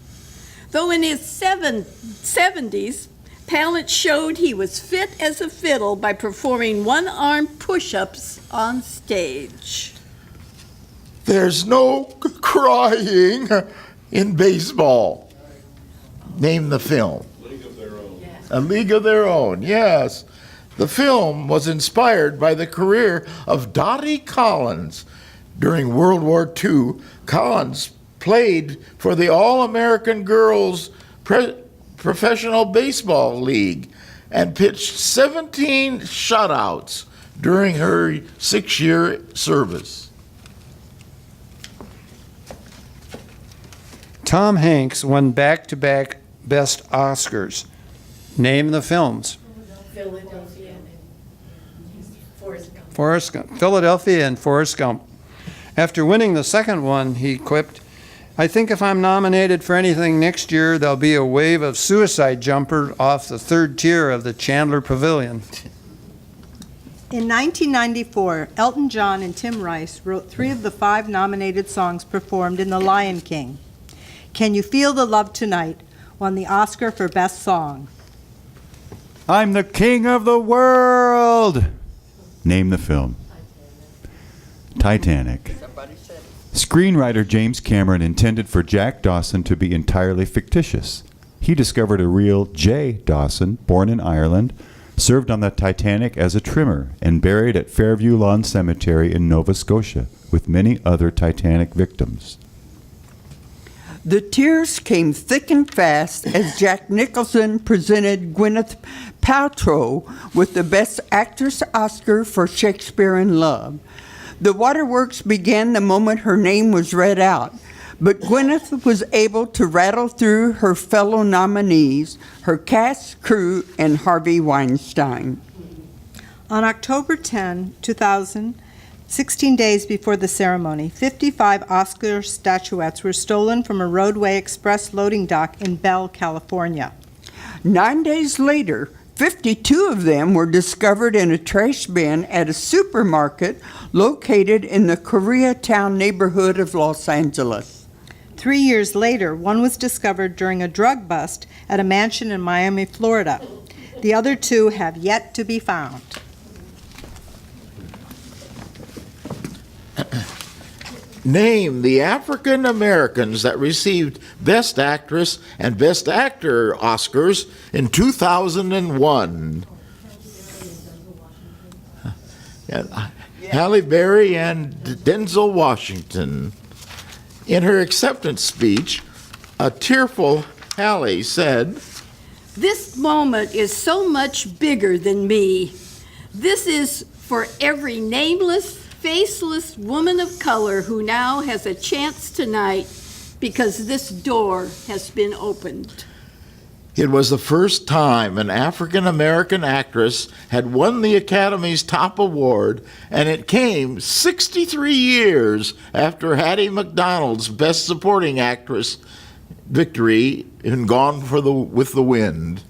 Though in his 70s, Palance showed he was fit as a fiddle by performing one-arm push-ups on stage. There's no crying in baseball. Name the film. A League of Their Own, yes. The film was inspired by the career of Dottie Collins. During World War II, Collins played for the All-American Girls Professional Baseball League and pitched 17 shutouts during her 6-year service. Tom Hanks won back-to-back Best Oscars. Name the films. Philadelphia and Forrest Gump. Philadelphia and Forrest Gump. After winning the second one, he quipped, I think if I'm nominated for anything next year, there'll be a wave of suicide jumpers off the 3rd tier of the Chandler Pavilion. In 1994, Elton John and Tim Rice wrote 3 of the 5 nominated songs performed in The Lion King. Can You Feel the Love Tonight won the Oscar for Best Song. I'm the king of the world. Name the film. Titanic. Screenwriter James Cameron intended for Jack Dawson to be entirely fictitious. He discovered a real J. Dawson, born in Ireland, served on the Titanic as a trimmer, and buried at Fairview Lawn Cemetery in Nova Scotia with many other Titanic victims. The tears came thick and fast as Jack Nicholson presented Gwyneth Paltrow with the Best Actress Oscar for Shakespeare in Love. The waterworks began the moment her name was read out, but Gwyneth was able to rattle through her fellow nominees, her cast, crew, and Harvey Weinstein. On October 10, 2000, 16 days before the ceremony, 55 Oscar statuettes were stolen from a roadway express loading dock in Bell, California. 9 days later, 52 of them were discovered in a trash bin at a supermarket located in the Koreatown neighborhood of Los Angeles. 3 years later, one was discovered during a drug bust at a mansion in Miami, Florida. The other 2 have yet to be found. Name the African Americans that received Best Actress and Best Actor Oscars in 2001. Halle Berry and Denzel Washington. In her acceptance speech, a tearful Halle said, This moment is so much bigger than me. This is for every nameless, faceless woman of color who now has a chance tonight because this door has been opened. It was the first time an African American actress had won the Academy's top award, and it came 63 years after Hattie McDonald's Best Supporting Actress victory in Gone with the Wind.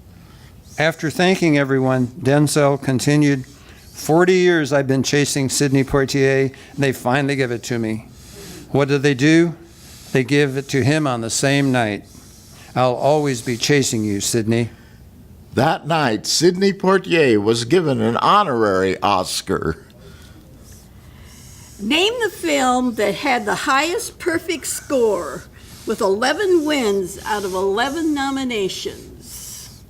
After thanking everyone, Denzel continued, 40 years I've been chasing Sidney Poitier, and they finally give it to me. What do? They give it to him on the same night. I'll always be chasing you, Sidney. That night, Sidney Poitier was given an honorary Oscar. Name the film that had the highest perfect score with 11 wins out of 11 nominations.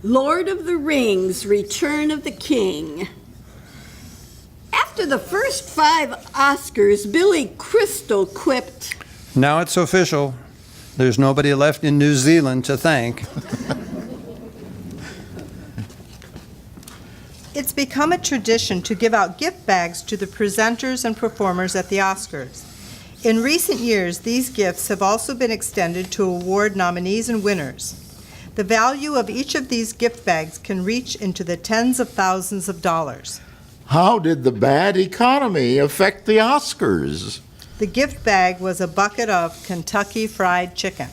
Lord of the Rings, Return of the King. After the first 5 Oscars, Billy Crystal quipped, Now it's official. There's nobody left in New Zealand to thank. It's become a tradition to give out gift bags to the presenters and performers at the Oscars. In recent years, these gifts have also been extended to award nominees and winners. The value of each of these gift bags can reach into the tens of thousands of dollars. How did the bad economy affect the Oscars? The gift bag was a bucket of Kentucky Fried Chicken.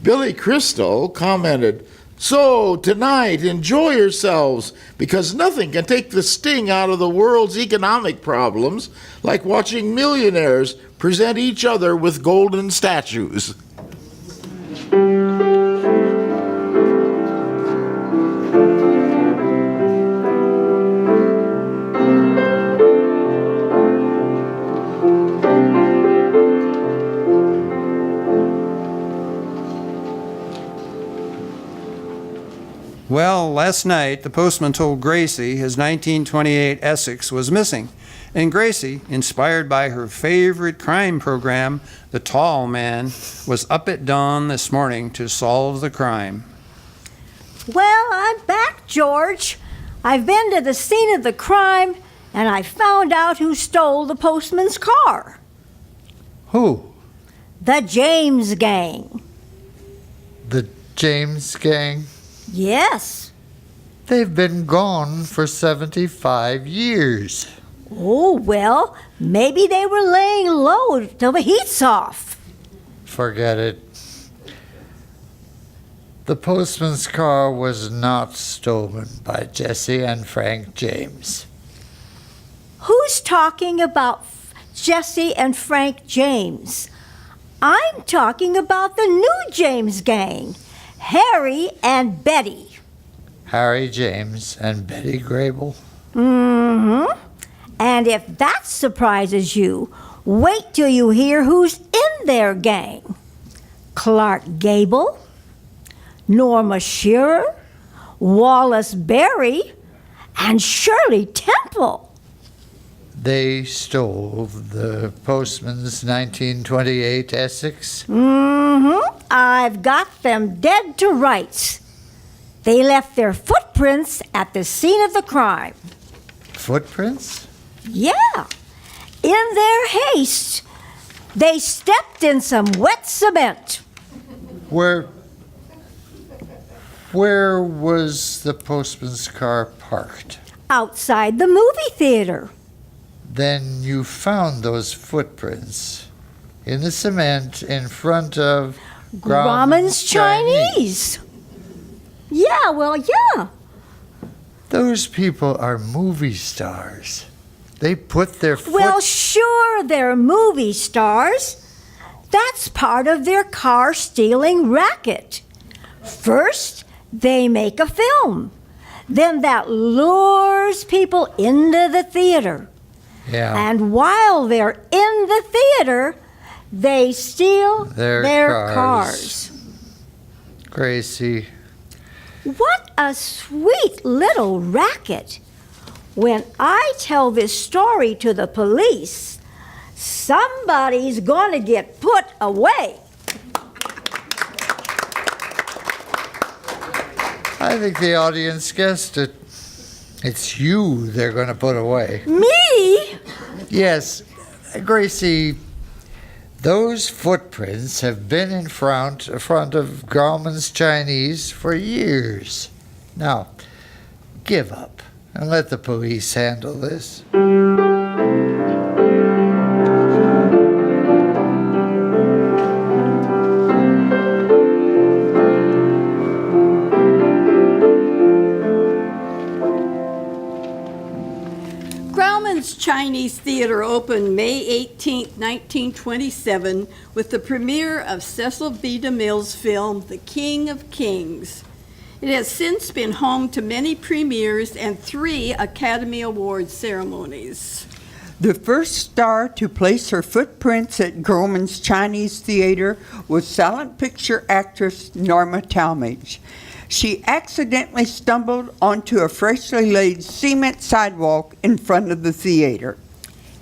Billy Crystal commented, "So tonight, enjoy yourselves, because nothing can take the sting out of the world's economic problems like watching millionaires present each other with golden statues." Well, last night, the postman told Gracie his 1928 Essex was missing. And Gracie, inspired by her favorite crime program, The Tall Man, was up at dawn this morning to solve the crime. Well, I'm back, George. I've been to the scene of the crime, and I found out who stole the postman's car. Who? The James Gang. The James Gang? Yes. They've been gone for 75 years. Oh, well, maybe they were laying low till the heat's off. Forget it. The postman's car was not stolen by Jesse and Frank James. Who's talking about Jesse and Frank James? I'm talking about the new James Gang, Harry and Betty. Harry James and Betty Grable. Mm-hmm. And if that surprises you, wait till you hear who's in their gang. Clark Gable, Norma Shearer, Wallace Berry, and Shirley Temple. They stole the postman's 1928 Essex. Mm-hmm. I've got them dead to rights. They left their footprints at the scene of the crime. Footprints? Yeah. In their haste, they stepped in some wet cement. Where was the postman's car parked? Outside the movie theater. Then you found those footprints in the cement in front of Grauman's Chinese. Yeah, well, yeah. Those people are movie stars. They put their foot... Well, sure, they're movie stars. That's part of their car-stealing racket. First, they make a film. Then that lures people into the theater. Yeah. And while they're in the theater, they steal their cars. Gracie. What a sweet little racket. When I tell this story to the police, somebody's going to get put away. I think the audience guessed it. It's you they're going to put away. Me? Yes, Gracie, those footprints have been in front of Grauman's Chinese for years. Now, give up and let the police handle this. Grauman's Chinese Theater opened May 18, 1927, with the premiere of Cecil B. DeMille's film, The King of Kings. It has since been home to many premieres and 3 Academy Award ceremonies. The first star to place her footprints at Grauman's Chinese Theater was silent picture actress Norma Talmadge. She accidentally stumbled onto a freshly laid cement sidewalk in front of the theater.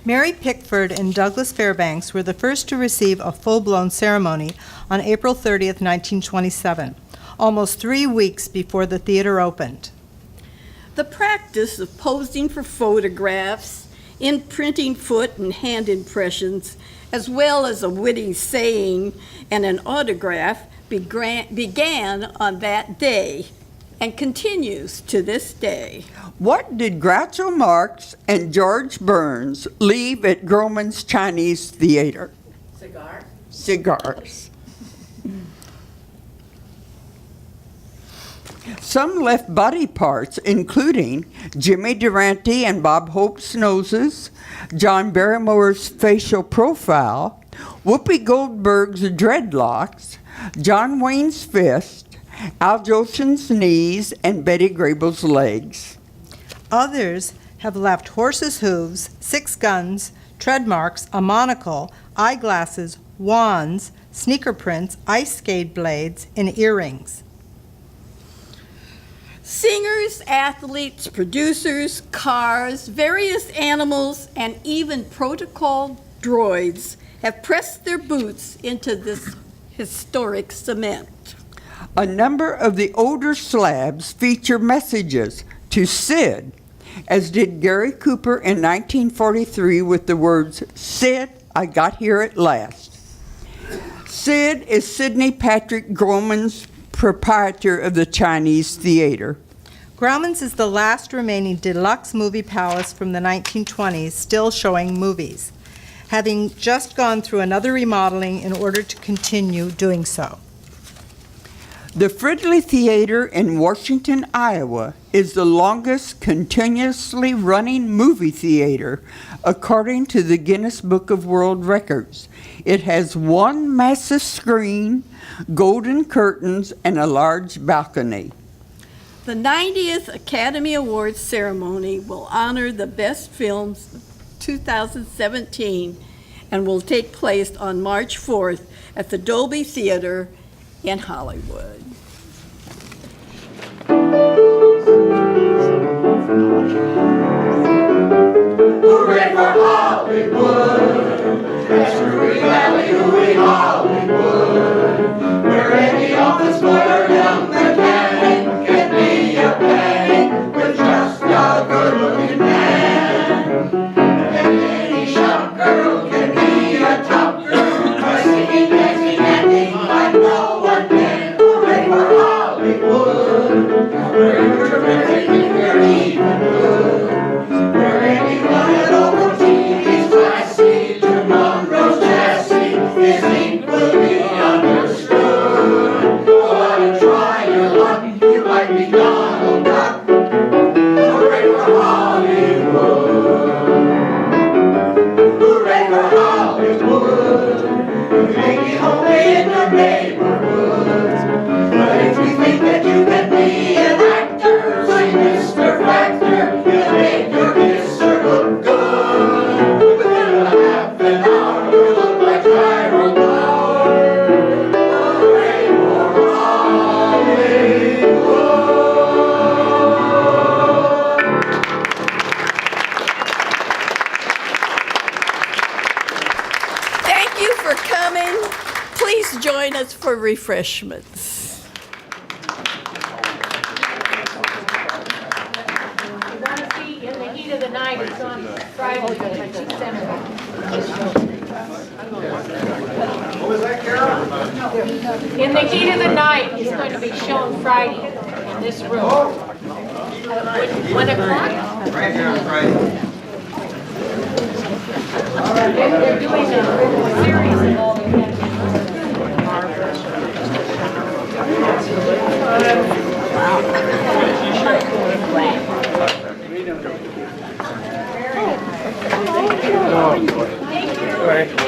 Mary Pickford and Douglas Fairbanks were the first to receive a full-blown ceremony on April 30th, 1927, almost 3 weeks before the theater opened. The practice of posing for photographs, imprinting foot and hand impressions, as well as a witty saying and an autograph began on that day and continues to this day. What did Groucho Marx and George Burns leave at Grauman's Chinese Theater? Cigar. Cigars. Some left body parts, including Jimmy Durante and Bob Hope's noses, John Barrymore's facial profile, Whoopi Goldberg's dreadlocks, John Wayne's fist, Al Jolson's knees, and Betty Grable's legs. Others have left horses' hooves, 6 guns, tread marks, a monocle, eyeglasses, wands, sneaker prints, ice skate blades, and earrings. Singers, athletes, producers, cars, various animals, and even protocol droids have pressed their boots into this historic cement. A number of the older slabs feature messages to Sid, as did Gary Cooper in 1943 with the words, "Sid, I got here at last." Sid is Sidney Patrick Grauman's proprietor of the Chinese Theater. Grauman's is the last remaining deluxe movie palace from the 1920s still showing movies, having just gone through another remodeling in order to continue doing so. The Fridley Theater in Washington, Iowa, is the longest continuously running movie theater according to the Guinness Book of World Records. It has 1 massive screen, golden curtains, and a large balcony. The 90th Academy Awards ceremony will honor the best films of 2017 and will take place on March 4th at the Dolby Theater in Hollywood. Hooray for Hollywood! That's Hooray Valley, Hooray Hollywood! Where any office boy or young mechanic can be a panic with just a good-looking man. And any shop girl can be a top girl by singing, dancing, acting like no one can. Hooray for Hollywood! Where you're terrific if you're even good. Where anyone at Ovaltine is classy, to Monroe's chassis is equally understood. Go out and try your luck, you might be Donald Duck. Hooray for Hollywood! Hooray for Hollywood! You may be homely in your neighborhood, but if you think that you can be an actor like Mr. Factor, you'll make your kisser look good. Within a half an hour, you look like Tyrone Power. Hooray for Hollywood! Thank you for coming. Please join us for refreshments. Friday. In the heat of the night, it's going to be shown Friday in this room. 1 o'clock? Right here on Friday. They're doing a series of all the All right.